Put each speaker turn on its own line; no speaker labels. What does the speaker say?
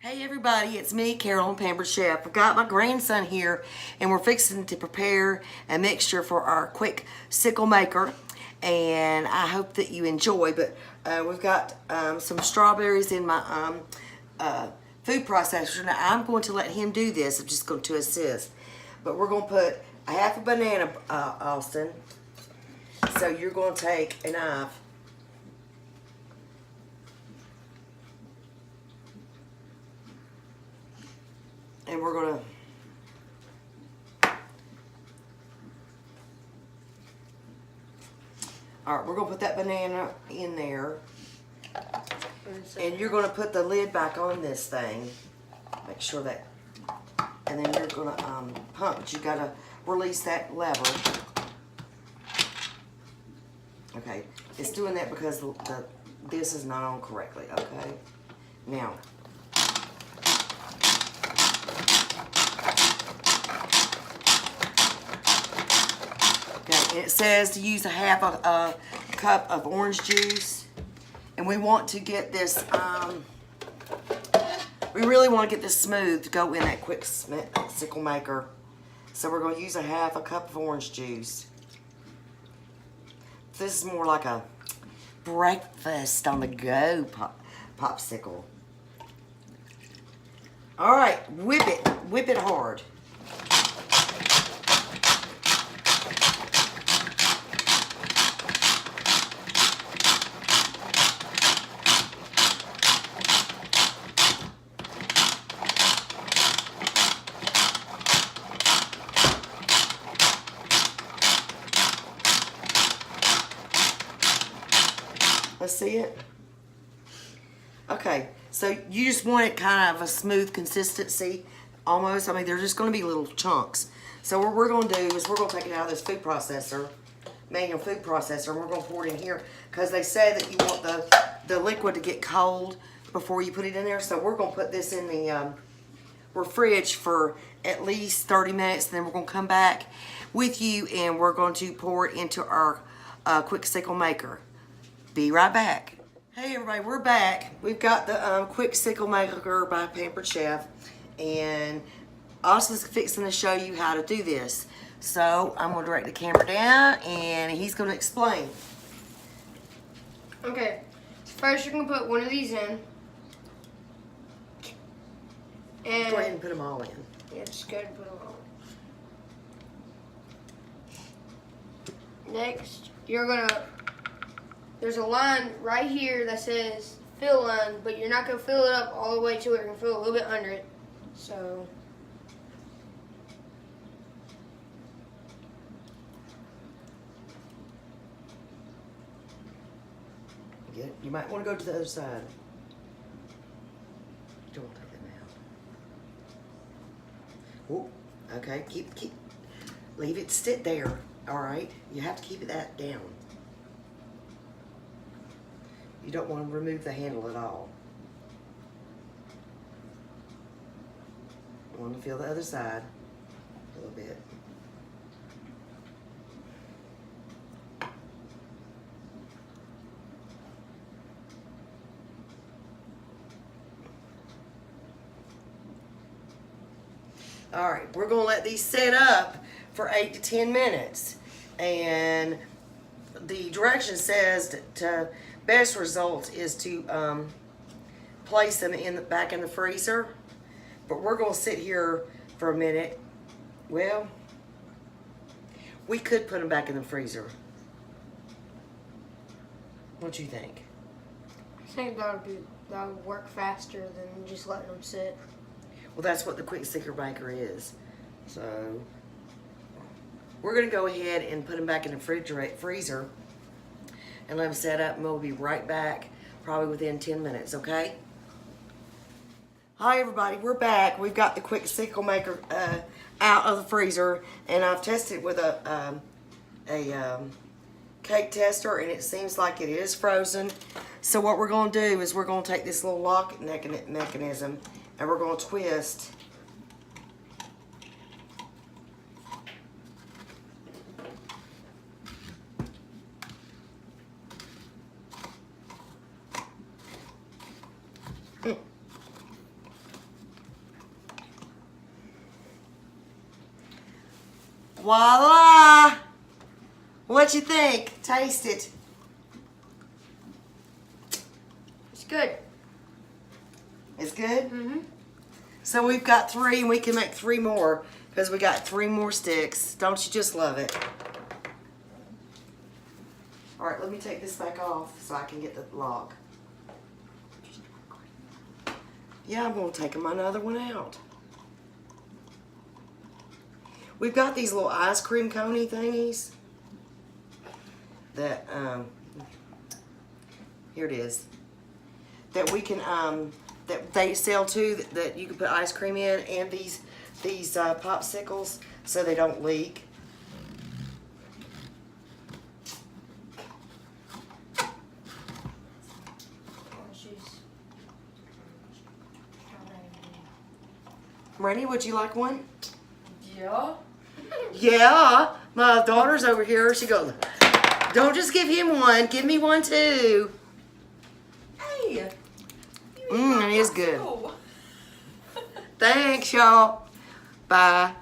Hey everybody, it's me, Carol, Pampered Chef. I've got my grandson here and we're fixing to prepare a mixture for our quick sickle maker, and I hope that you enjoy. But we've got some strawberries in my food processor. Now I'm going to let him do this. I'm just going to assist. But we're going to put a half a banana, Austin. So you're going to take a knife. And we're gonna we're gonna put that banana in there, and you're gonna put the lid back on this thing. Make sure that, and then you're gonna pump. But you gotta release that lever. Okay, it's doing that because this is not on correctly. Okay, now. Okay, it says to use a half a cup of orange juice, and we want to get this, we really want to get this smooth to go in that quick sickle maker. So we're going to use a half a cup of orange juice. This is more like a breakfast on the go popsicle. All right, whip it hard. Let's see it. Okay, so you just want it kind of a smooth consistency, almost. I mean, they're just going to be little chunks. So what we're going to do is we're going to take it out of this food processor, manual food processor, and we're going to pour it in here because they say that you want the liquid to get cold before you put it in there. So we're going to put this in the fridge for at least 30 minutes, and then we're going to come back with you and we're going to pour it into our quick sickle maker. Be right back. Hey everybody, we're back. We've got the quick sickle maker by Pampered Chef, and Austin's fixing to show you how to do this. So I'm going to direct the camera down and he's going to explain.
Okay, first you're going to put one of these in. And
go ahead and put them all in.
Yeah, just go ahead and put them all. Next, you're going to, there's a line right here that says fill line, but you're not going to fill it up all the way to it. You're going to fill a little bit under it. So,
You might want to go to the other side. Don't take them out. Oh, okay. Keep. Leave it sit there. All right. You have to keep it that down. You don't want to remove the handle at all. You want to feel the other side a little bit. All right, we're going to let these set up for 8 to 10 minutes. And the direction says that best result is to place them back in the freezer. But we're going to sit here for a minute. Well, we could put them back in the freezer. What do you think?
I think that would work faster than just letting them sit.
Well, that's what the quick sickle maker is. So we're going to go ahead and put them back in the freezer and let them set up, and we'll be right back probably within 10 minutes, okay? Hi everybody, we're back. We've got the quick sickle maker out of the freezer, and I've tested it with a cake tester, and it seems like it is frozen. So what we're going to do is we're going to take this little lock mechanism and we're going to twist. Voila! What you think? Taste it.
It's good.
It's good?
Mm-hmm.
So we've got 3 and we can make 3 more because we got 3 more sticks. Don't you just love it? All right, let me take this back off so I can get the lock. Yeah, I'm gonna take another one out. We've got these little ice cream coney thingies that, here it is, that we can, that they sell too, that you can put ice cream in, and these popsicles so they don't leak. Randy, would you like one?
Yeah.
Yeah, my daughter's over here. She goes, don't just give him one, give me one too.
Hey.
It is good.
Oh.
Thanks, y'all. Bye.